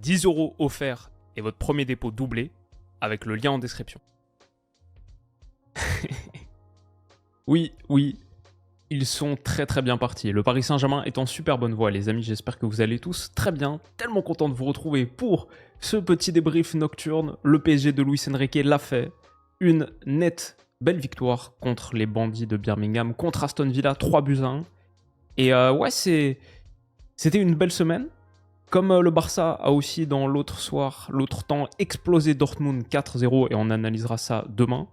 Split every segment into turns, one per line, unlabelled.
10 € offerts et votre premier dépôt doublé avec le lien en description. Oui, ils sont très bien partis. Le Paris Saint-Germain est en super bonne voie, les amis. J'espère que vous allez tous très bien. Tellement content de vous retrouver pour ce petit débrief nocturne. Le PSG de Luis Enrique l'a fait. Une nette belle victoire contre les bandits de Birmingham, contre Aston Villa, 3-1. Et c'était une belle semaine. Comme le Barça a aussi dans l'autre temps, explosé Dortmund 4-0 et on analysera ça demain.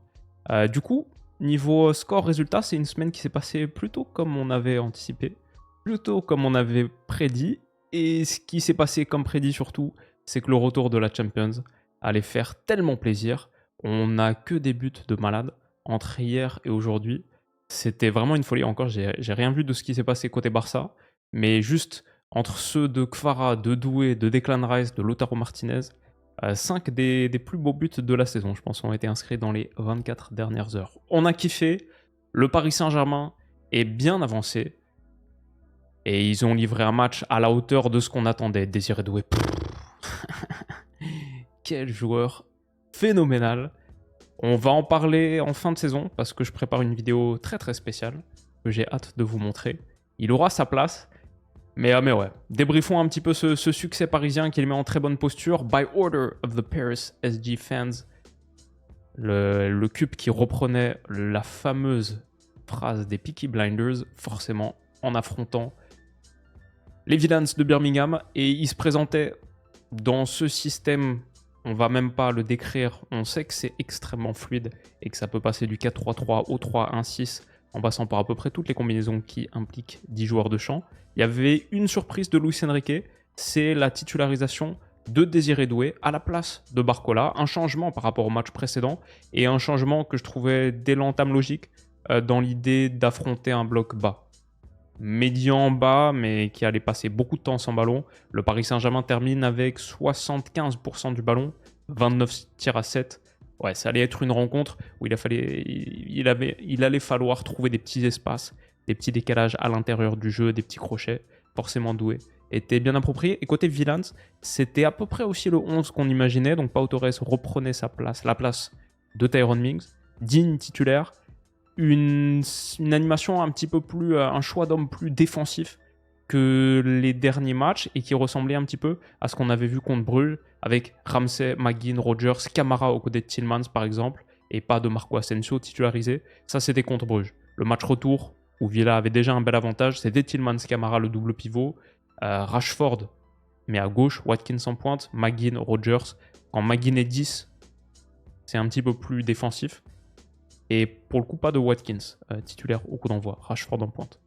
Du coup, niveau score résultat, c'est une semaine qui s'est passée plutôt comme on avait anticipé, plutôt comme on avait prédit. Et ce qui s'est passé comme prédit surtout, c'est que le retour de la Champions allait faire tellement plaisir. On n'a que des buts de malade entre hier et aujourd'hui. C'était vraiment une folie. Encore, j'ai rien vu de ce qui s'est passé côté Barça, mais juste entre ceux de Kvara, de Doué, de Declan Rice, de Lautaro Martinez, 5 des plus beaux buts de la saison, je pense, ont été inscrits dans les 24 dernières heures. On a kiffé, le Paris Saint-Germain est bien avancé, et ils ont livré un match à la hauteur de ce qu'on attendait. Désiré Doué, quel joueur phénoménal. On va en parler en fin de saison, parce que je prépare une vidéo très spéciale, que j'ai hâte de vous montrer. Il aura sa place. Mais ouais, débriefons un petit peu ce succès parisien qui le met en très bonne posture. By order of the Paris SG fans. Le cube qui reprenait la fameuse phrase des Peaky Blinders, forcément en affrontant les Villains de Birmingham. Et il se présentait dans ce système, on va même pas le décrire, on sait que c'est extrêmement fluide et que ça peut passer du 4-3-3 au 3-1-6 en passant par à peu près toutes les combinaisons qui impliquent 10 joueurs de champ. Il y avait une surprise de Luis Enrique, c'est la titularisation de Désiré Doué à la place de Barcola. Un changement par rapport au match précédent et un changement que je trouvais dès l'entame logique dans l'idée d'affronter un bloc bas. Médian bas, mais qui allait passer beaucoup de temps sans ballon. Le Paris Saint-Germain termine avec 75% du ballon, 29 tirs à 7. Ouais, ça allait être une rencontre où il allait falloir trouver des petits espaces, des petits décalages à l'intérieur du jeu, des petits crochets. Forcément Doué était bien approprié. Et côté Villans, c'était à peu près aussi le 11 qu'on imaginait. Donc Pau Torres reprenait la place de Tyrone Mings, digne titulaire. Une animation un petit peu plus, un choix d'homme plus défensif que les derniers matchs et qui ressemblait un petit peu à ce qu'on avait vu contre Bruges avec Ramsey, McGinn, Rogers, Camara au côté de Tielemans par exemple et pas de Marco Asensio titularisé. Ça c'était contre Bruges. Le match retour où Villa avait déjà un bel avantage, c'était Tielemans, Camara le double pivot, Rashford mais à gauche, Watkins en pointe, McGinn, Rogers. Quand McGinn est 10, c'est un petit peu plus défensif. Et pour le coup, pas de Watkins, titulaire au coup d'envoi, Rashford en pointe.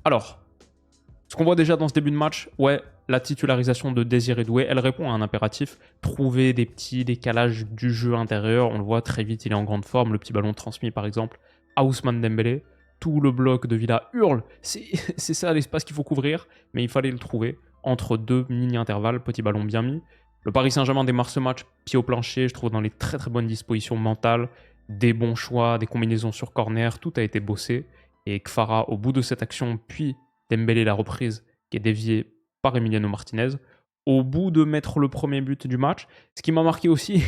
Alors, ce qu'on voit déjà dans ce début de match, ouais, la titularisation de Désiré Doué, elle répond à un impératif, trouver des petits décalages du jeu intérieur. On le voit très vite, il est en grande forme. Le petit ballon transmis par exemple à Ousmane Dembélé. Tout le bloc de Villa hurle, c'est ça l'espace qu'il faut couvrir, mais il fallait le trouver entre deux mini-intervalles, petit ballon bien mis. Le Paris Saint-Germain démarre ce match pied au plancher, je trouve dans les très bonnes dispositions mentales, des bons choix, des combinaisons sur corner, tout a été bossé. Et Kvara, au bout de cette action, puis Dembélé la reprise, qui est déviée par Emiliano Martinez, au bout de mettre le premier but du match, ce qui m'a marqué aussi,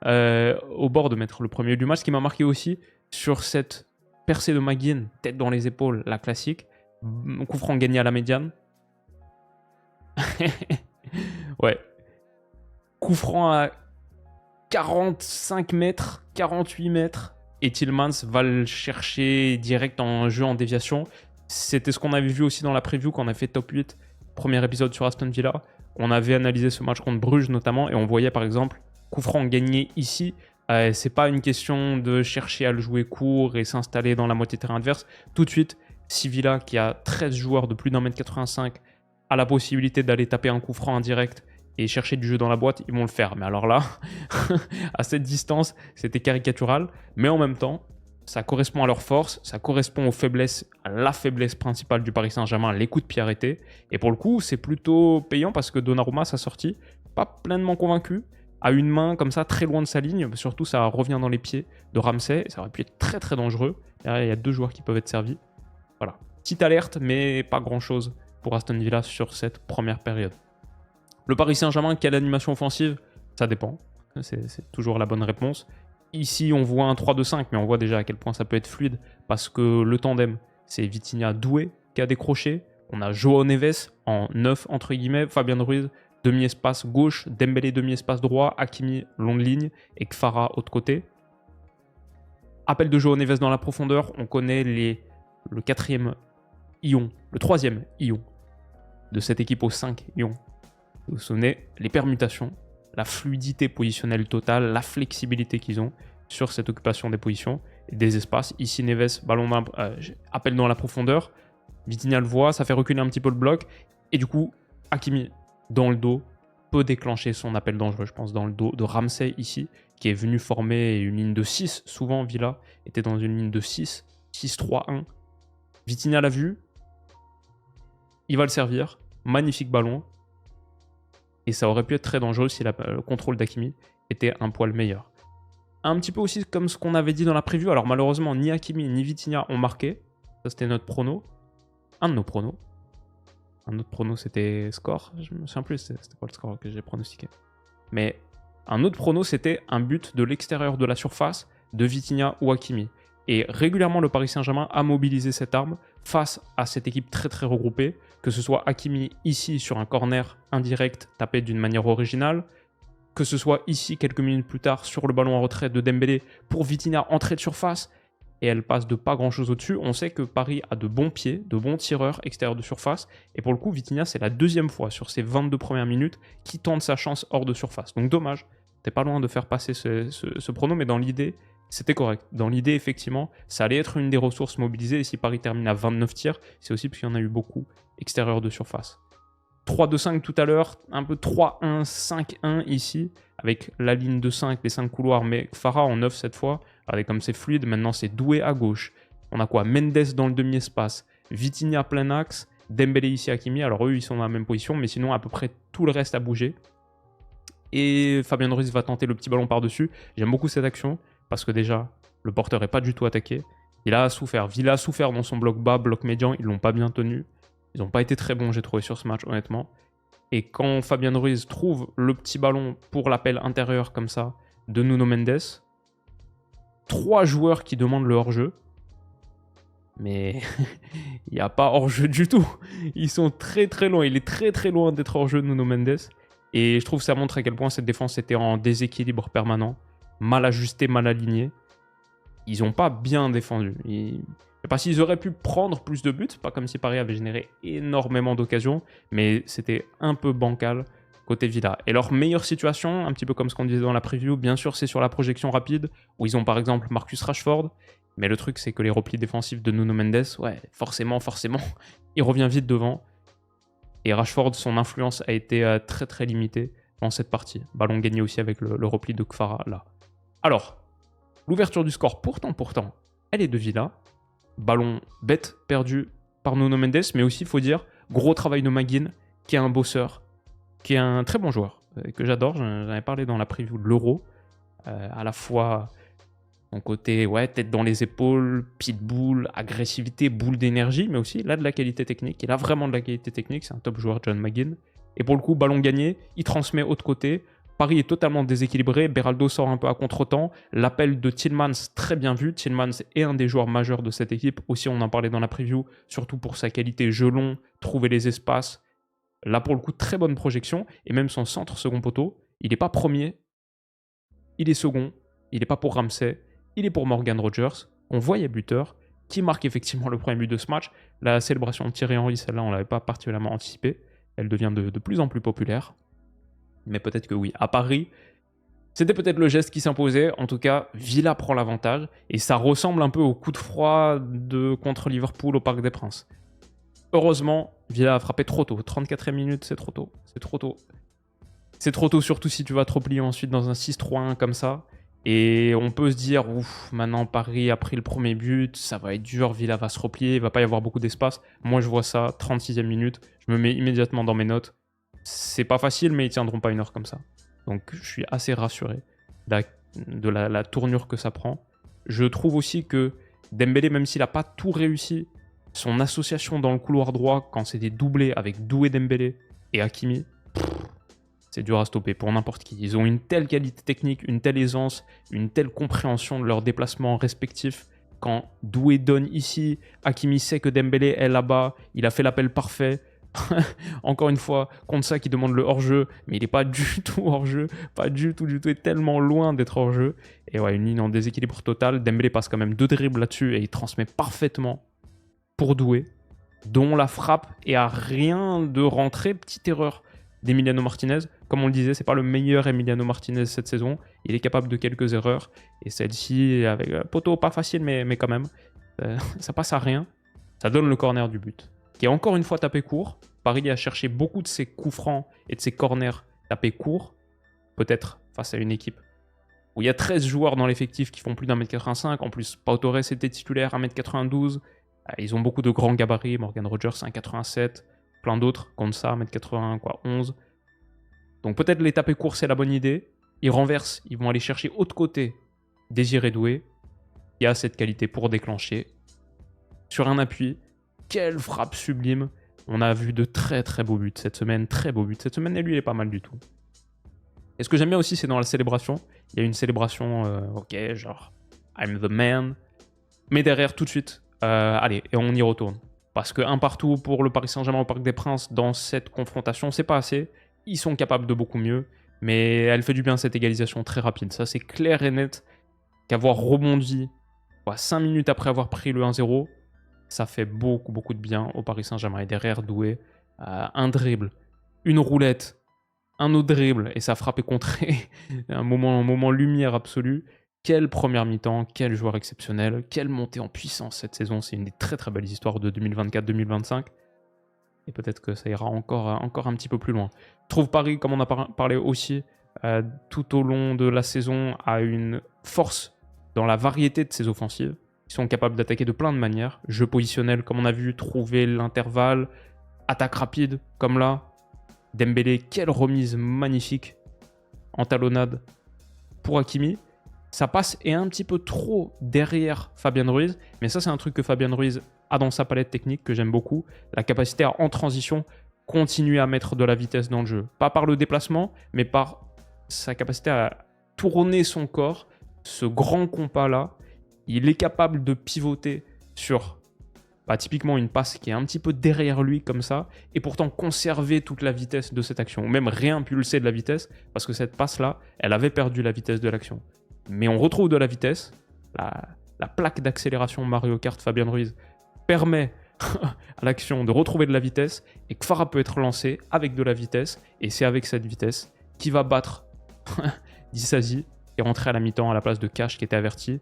au bord de mettre le premier but du match, ce qui m'a marqué aussi sur cette percée de McGinn, tête dans les épaules, la classique, coup franc gagné à la médiane. Ouais. Coup franc à 45 mètres, 48 mètres, et Tielemans va le chercher direct en jeu en déviation. C'était ce qu'on avait vu aussi dans la preview quand on a fait top 8, premier épisode sur Aston Villa. On avait analysé ce match contre Bruges notamment, et on voyait par exemple coup franc gagné ici. C'est pas une question de chercher à le jouer court et s'installer dans la moitié terrain adverse. Tout de suite, si Villa, qui a 13 joueurs de plus d'1m85, a la possibilité d'aller taper un coup franc indirect et chercher du jeu dans la boîte, ils vont le faire. Mais alors là, à cette distance, c'était caricatural. Mais en même temps, ça correspond à leur force, ça correspond aux faiblesses, à la faiblesse principale du Paris Saint-Germain, les coups de pied arrêtés. Et pour le coup, c'est plutôt payant parce que Donnarumma, sa sortie, pas pleinement convaincu, à une main comme ça, très loin de sa ligne. Surtout, ça revient dans les pieds de Ramsey. Ça aurait pu être très dangereux. Derrière, il y a deux joueurs qui peuvent être servis. Voilà. Petite alerte, mais pas grand-chose pour Aston Villa sur cette première période. Le Paris Saint-Germain, quelle animation offensive? Ça dépend. C'est toujours la bonne réponse. Ici, on voit un 3-2-5, mais on voit déjà à quel point ça peut être fluide parce que le tandem, c'est Vitinha Doué qui a décroché. On a João Neves en 9, entre guillemets, Fabien Ruiz, demi-espace gauche, Dembélé demi-espace droit, Hakimi longue ligne et Kfara autre côté. Appel de João Neves dans la profondeur, on connaît le 4e ion, le 3e ion de cette équipe aux 5 ions. Vous vous souvenez, les permutations, la fluidité positionnelle totale, la flexibilité qu'ils ont sur cette occupation des positions et des espaces. Ici, Neves, ballon appel dans la profondeur. Vitinha le voit, ça fait reculer un petit peu le bloc. Et du coup, Hakimi, dans le dos, peut déclencher son appel dangereux, je pense, dans le dos de Ramsey ici, qui est venu former une ligne de 6. Souvent, Villa était dans une ligne de 6, 6-3-1. Vitinha l'a vu, il va le servir. Magnifique ballon. Et ça aurait pu être très dangereux si le contrôle d'Hakimi était un poil meilleur. Un petit peu aussi comme ce qu'on avait dit dans la preview. Alors malheureusement, ni Hakimi ni Vitinha ont marqué. Ça, c'était notre prono. Un de nos pronos. Un autre prono, c'était score. Je me souviens plus, c'était quoi le score que j'ai pronostiqué. Mais un autre prono, c'était un but de l'extérieur de la surface de Vitinha ou Hakimi. Et régulièrement, le Paris Saint-Germain a mobilisé cette arme face à cette équipe très très regroupée, que ce soit Hakimi ici sur un corner indirect tapé d'une manière originale, que ce soit ici quelques minutes plus tard sur le ballon en retrait de Dembélé pour Vitinha entrée de surface, et elle passe de pas grand chose au-dessus. On sait que Paris a de bons pieds, de bons tireurs extérieurs de surface, et pour le coup, Vitinha, c'est la deuxième fois sur ces 22 premières minutes qui tente sa chance hors de surface. Donc dommage, t'es pas loin de faire passer ce prono, mais dans l'idée, c'était correct. Dans l'idée, effectivement, ça allait être une des ressources mobilisées. Et si Paris termine à 29 tirs, c'est aussi parce qu'il y en a eu beaucoup extérieurs de surface. 3-2-5 tout à l'heure, un peu 3-1-5-1 ici, avec la ligne de 5, les 5 couloirs, mais Kfara en 9 cette fois. Regardez comme c'est fluide, maintenant c'est Doué à gauche. On a quoi? Mendes dans le demi-espace, Vitinha plein axe, Dembélé ici, Hakimi. Alors eux, ils sont dans la même position, mais sinon à peu près tout le reste a bougé. Et Fabien Ruiz va tenter le petit ballon par-dessus. J'aime beaucoup cette action. Parce que déjà, le porteur n'est pas du tout attaqué. Il a souffert. Villa a souffert dans son bloc bas, bloc médian. Ils ne l'ont pas bien tenu. Ils n'ont pas été très bons, j'ai trouvé, sur ce match, honnêtement. Et quand Fabien Ruiz trouve le petit ballon pour l'appel intérieur, comme ça, de Nuno Mendes, 3 joueurs qui demandent le hors-jeu. Mais il n'y a pas hors-jeu du tout. Ils sont très très loin. Il est très très loin d'être hors-jeu, Nuno Mendes. Et je trouve que ça montre à quel point cette défense était en déséquilibre permanent. Mal ajusté, mal aligné. Ils n'ont pas bien défendu. Je sais pas s'ils auraient pu prendre plus de buts, pas comme si Paris avait généré énormément d'occasions, mais c'était un peu bancal côté Villa. Et leur meilleure situation, un petit peu comme ce qu'on disait dans la preview, bien sûr c'est sur la projection rapide, où ils ont par exemple Marcus Rashford, mais le truc c'est que les replis défensifs de Nuno Mendes, ouais, forcément, il revient vite devant. Et Rashford, son influence a été très très limitée dans cette partie. Ballon gagné aussi avec le repli de Kfara là. Alors, l'ouverture du score, pourtant, elle est de Villa. Ballon bête perdu par Nuno Mendes, mais aussi, il faut dire, gros travail de McGinn, qui est un bosseur, qui est un très bon joueur, que j'adore. J'en avais parlé dans la preview de l'Euro. À la fois, son côté, ouais, tête dans les épaules, pitbull, agressivité, boule d'énergie, mais aussi, il a de la qualité technique. Il a vraiment de la qualité technique, c'est un top joueur, John McGinn. Et pour le coup, ballon gagné, il transmet autre côté. Paris est totalement déséquilibré, Beraldo sort un peu à contre-temps, l'appel de Tielemans très bien vu, Tielemans est un des joueurs majeurs de cette équipe, aussi on en parlait dans la preview, surtout pour sa qualité jeu long, trouver les espaces, là pour le coup très bonne projection, et même son centre second poteau, il n'est pas premier, il est second, il n'est pas pour Ramsey, il est pour Morgan Rogers, on voit il y a buteur, qui marque effectivement le premier but de ce match, la célébration de Thierry Henry, celle-là on ne l'avait pas particulièrement anticipée, elle devient de plus en plus populaire. Mais peut-être que oui. À Paris, c'était peut-être le geste qui s'imposait. En tout cas, Villa prend l'avantage. Et ça ressemble un peu au coup de froid contre Liverpool au Parc des Princes. Heureusement, Villa a frappé trop tôt. 34e minute, c'est trop tôt. C'est trop tôt. C'est trop tôt, surtout si tu vas te replier ensuite dans un 6-3-1 comme ça. Et on peut se dire, ouf, maintenant Paris a pris le premier but, ça va être dur, Villa va se replier, il va pas y avoir beaucoup d'espace. Moi, je vois ça, 36e minute. Je me mets immédiatement dans mes notes. C'est pas facile, mais ils tiendront pas une heure comme ça. Donc je suis assez rassuré de la tournure que ça prend. Je trouve aussi que Dembélé, même s'il n'a pas tout réussi, son association dans le couloir droit, quand c'était doublé avec Doué Dembélé et Hakimi, c'est dur à stopper pour n'importe qui. Ils ont une telle qualité technique, une telle aisance, une telle compréhension de leurs déplacements respectifs. Quand Doué donne ici, Hakimi sait que Dembélé est là-bas, il a fait l'appel parfait. Encore une fois, Konsa qui demande le hors-jeu, mais il n'est pas du tout hors-jeu, pas du tout, il est tellement loin d'être hors-jeu. Et ouais, une ligne en déséquilibre total. Dembélé passe quand même 2 dribbles là-dessus et il transmet parfaitement pour Doué, dont la frappe est à rien de rentrer. Petite erreur d'Emiliano Martinez. Comme on le disait, c'est pas le meilleur Emiliano Martinez cette saison. Il est capable de quelques erreurs. Et celle-ci, avec poteau pas facile, mais quand même, ça passe à rien. Ça donne le corner du but, qui est encore une fois tapé court. Paris a cherché beaucoup de ses coups francs et de ses corners tapés court. Peut-être face à une équipe où il y a 13 joueurs dans l'effectif qui font plus d'1m85. En plus, Pau Torres était titulaire, 1m92. Ils ont beaucoup de grands gabarits. Morgan Rogers, 1m87. Plein d'autres, comme ça, 1m80, quoi, 11. Donc peut-être les taper court, c'est la bonne idée. Ils renversent, ils vont aller chercher autre côté Désiré Doué, qui a cette qualité pour déclencher. Sur un appui, quelle frappe sublime. On a vu de très très beaux buts cette semaine, très beaux buts. Cette semaine, et lui, il est pas mal du tout. Et ce que j'aime bien aussi, c'est dans la célébration. Il y a une célébration, ok, genre, I'm the man. Mais derrière, tout de suite, allez, et on y retourne. Parce que un partout pour le Paris Saint-Germain au Parc des Princes dans cette confrontation, c'est pas assez. Ils sont capables de beaucoup mieux. Mais elle fait du bien cette égalisation très rapide. Ça, c'est clair et net qu'avoir rebondi 5 minutes après avoir pris le 1-0, ça fait beaucoup, beaucoup de bien au Paris Saint-Germain. Et derrière, Doué, un dribble, une roulette, un autre dribble, et sa frappe est contrée. un moment lumière absolue. Quelle première mi-temps, quel joueur exceptionnel, quelle montée en puissance cette saison. C'est une des très très belles histoires de 2024-2025. Et peut-être que ça ira encore un petit peu plus loin. Je trouve Paris, comme on a parlé aussi, tout au long de la saison, a une force dans la variété de ses offensives. Ils sont capables d'attaquer de plein de manières. Jeu positionnel, comme on a vu, trouver l'intervalle. Attaque rapide, comme là. Dembélé, quelle remise magnifique en talonnade pour Hakimi. Ça passe et un petit peu trop derrière Fabien Ruiz. Mais ça, c'est un truc que Fabien Ruiz a dans sa palette technique, que j'aime beaucoup. La capacité à, en transition, continuer à mettre de la vitesse dans le jeu. Pas par le déplacement, mais par sa capacité à tourner son corps. Ce grand compas-là, il est capable de pivoter sur typiquement une passe qui est un petit peu derrière lui comme ça, et pourtant conserver toute la vitesse de cette action, ou même réimpulser de la vitesse, parce que cette passe-là, elle avait perdu la vitesse de l'action. Mais on retrouve de la vitesse, la plaque d'accélération Mario Kart Fabien Ruiz permet à l'action de retrouver de la vitesse, et Kfara peut être lancé avec de la vitesse, et c'est avec cette vitesse qu'il va battre Disasi et rentrer à la mi-temps à la place de Cash qui était averti.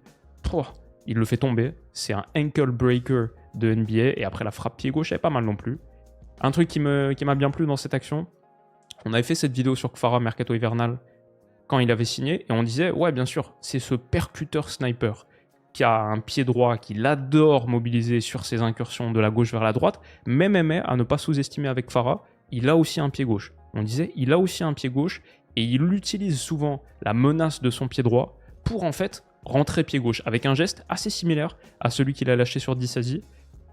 Il le fait tomber, c'est un ankle breaker de NBA, et après la frappe pied gauche, elle est pas mal non plus. Un truc qui m'a bien plu dans cette action, on avait fait cette vidéo sur Kfara Mercato Hivernal quand il avait signé, et on disait, ouais bien sûr, c'est ce percuteur sniper qui a un pied droit, qu'il adore mobiliser sur ses incursions de la gauche vers la droite, même à ne pas sous-estimer avec Kfara, il a aussi un pied gauche. On disait, il a aussi un pied gauche, et il utilise souvent la menace de son pied droit pour en fait rentrer pied gauche, avec un geste assez similaire à celui qu'il a lâché sur Disasi.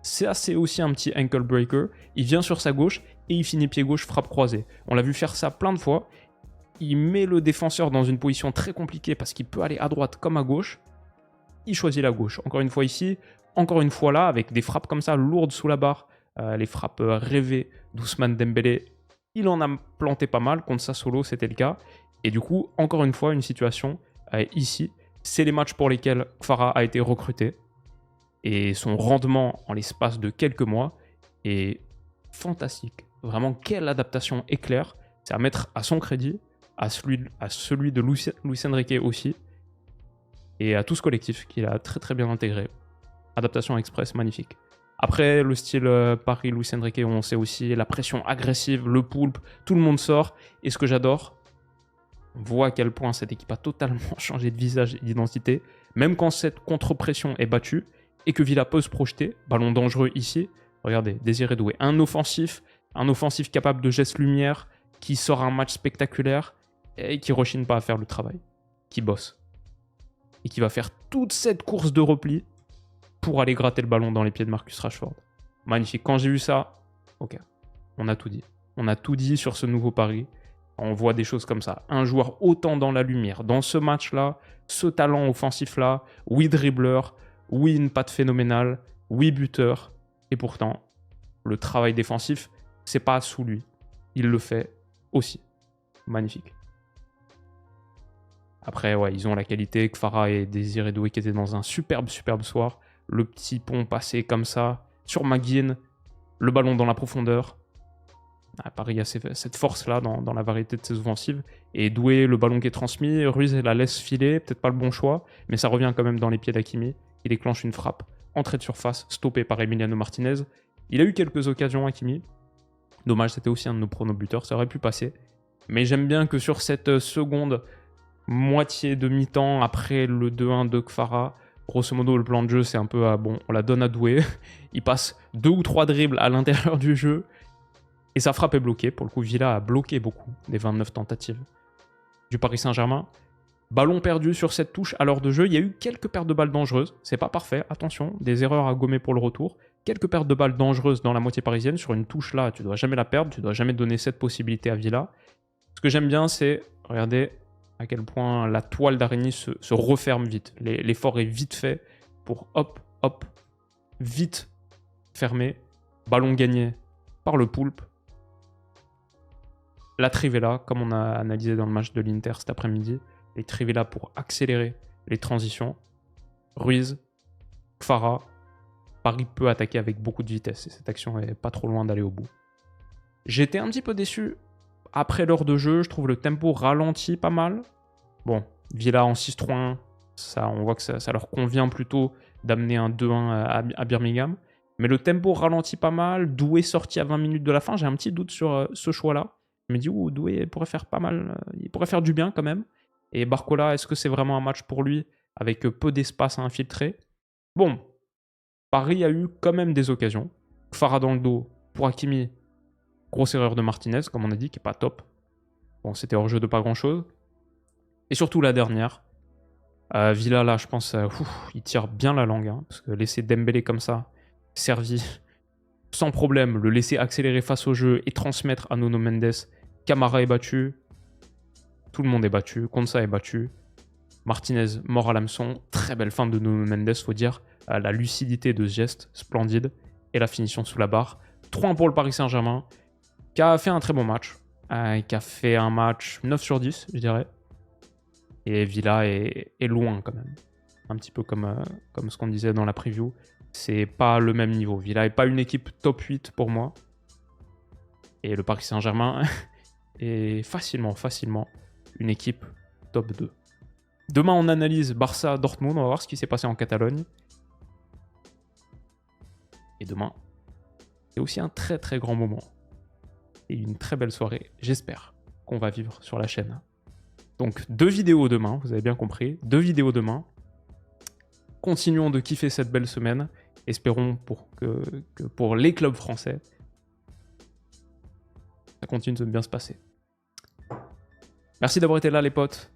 C'est aussi un petit ankle breaker, il vient sur sa gauche, et il finit pied gauche, frappe croisée. On l'a vu faire ça plein de fois, il met le défenseur dans une position très compliquée, parce qu'il peut aller à droite comme à gauche, il choisit la gauche. Encore une fois ici, encore une fois là, avec des frappes comme ça, lourdes sous la barre, les frappes rêvées d'Ousmane Dembélé, il en a planté pas mal, contre Sassuolo c'était le cas, et du coup, encore une fois, une situation ici, c'est les matchs pour lesquels Kfara a été recruté, et son rendement en l'espace de quelques mois est fantastique. Vraiment, quelle adaptation éclair, c'est à mettre à son crédit, à celui de Luis Enrique aussi, et à tout ce collectif qu'il a très très bien intégré. Adaptation express, magnifique. Après, le style Paris, Luis Enrique, on sait aussi la pression agressive, le poulpe, tout le monde sort. Et ce que j'adore, on voit à quel point cette équipe a totalement changé de visage et d'identité. Même quand cette contre-pression est battue et que Villa peut se projeter, ballon dangereux ici, regardez, Désiré Doué, un offensif capable de gestes lumière, qui sort un match spectaculaire et qui rechigne pas à faire le travail, qui bosse. Et qui va faire toute cette course de repli pour aller gratter le ballon dans les pieds de Marcus Rashford. Magnifique. Quand j'ai vu ça, ok, on a tout dit. On a tout dit sur ce nouveau Paris. On voit des choses comme ça. Un joueur autant dans la lumière, dans ce match-là, ce talent offensif-là, oui dribbleur, oui une patte phénoménale, oui buteur, et pourtant, le travail défensif, c'est pas sous lui. Il le fait aussi. Magnifique. Après, ouais, ils ont la qualité. Kfara et Désiré Doué qui étaient dans un superbe soir. Le petit pont passé comme ça, sur McGinn, le ballon dans la profondeur. Paris a cette force-là dans la variété de ses offensives. Et Doué, le ballon qui est transmis, Ruiz la laisse filer, peut-être pas le bon choix, mais ça revient quand même dans les pieds d'Hakimi. Il déclenche une frappe, entrée de surface, stoppée par Emiliano Martinez. Il a eu quelques occasions, Hakimi. Dommage, c'était aussi un de nos pronos buteurs, ça aurait pu passer. Mais j'aime bien que sur cette seconde moitié de mi-temps, après le 2-1 de Kfara, grosso modo, le plan de jeu, c'est un peu bon, on la donne à Doué. Il passe 2 ou 3 dribbles à l'intérieur du jeu. Et sa frappe est bloquée. Pour le coup, Villa a bloqué beaucoup des 29 tentatives du Paris Saint-Germain. Ballon perdu sur cette touche à l'heure de jeu. Il y a eu quelques pertes de balles dangereuses. C'est pas parfait, attention. Des erreurs à gommer pour le retour. Quelques pertes de balles dangereuses dans la moitié parisienne. Sur une touche là, tu dois jamais la perdre. Tu dois jamais donner cette possibilité à Villa. Ce que j'aime bien, c'est, regardez à quel point la toile d'araignée se referme vite. L'effort est vite fait pour hop, vite fermer. Ballon gagné par le Poulpe. La Trivela, comme on a analysé dans le match de l'Inter cet après-midi, les Trivela pour accélérer les transitions. Ruiz, Kfara, Paris peut attaquer avec beaucoup de vitesse et cette action est pas trop loin d'aller au bout. J'étais un petit peu déçu après l'heure de jeu, je trouve le tempo ralenti pas mal. Bon, Villa en 6-3-1, ça, on voit que ça leur convient plutôt d'amener un 2-1 à Birmingham. Mais le tempo ralentit pas mal, Doué sorti à 20 minutes de la fin, j'ai un petit doute sur ce choix-là. Je me dis, Doué pourrait faire pas mal, il pourrait faire du bien quand même. Et Barcola, est-ce que c'est vraiment un match pour lui, avec peu d'espace à infiltrer? Bon, Paris a eu quand même des occasions. Kfara dans le dos pour Hakimi, grosse erreur de Martinez, comme on a dit, qui est pas top. Bon, c'était hors jeu de pas grand-chose. Et surtout la dernière. Villa, là, je pense, il tire bien la langue, hein, parce que laisser Dembélé comme ça, servi sans problème, le laisser accélérer face au jeu et transmettre à Nuno Mendes. Camara est battu, tout le monde est battu, Konsa est battu, Martinez mort à l'hameçon, très belle fin de Nuno Mendes, faut dire, la lucidité de ce geste, splendide, et la finition sous la barre. 3-1 pour le Paris Saint-Germain, qui a fait un très bon match, qui a fait un match 9 sur 10, je dirais, et Villa est loin quand même, un petit peu comme ce qu'on disait dans la preview, c'est pas le même niveau. Villa n'est pas une équipe top 8 pour moi, et le Paris Saint-Germain est facilement une équipe top 2. Demain, on analyse Barça-Dortmund, on va voir ce qui s'est passé en Catalogne. Et demain, c'est aussi un très très grand moment. Et une très belle soirée, j'espère, qu'on va vivre sur la chaîne. Donc 2 vidéos demain, vous avez bien compris, 2 vidéos demain. Continuons de kiffer cette belle semaine. Espérons que pour les clubs français, ça continue de bien se passer. Merci d'avoir été là les potes.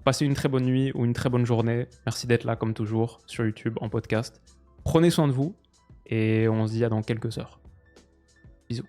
Passez une très bonne nuit ou une très bonne journée. Merci d'être là comme toujours sur YouTube, en podcast. Prenez soin de vous et on se dit à dans quelques heures. Bisous.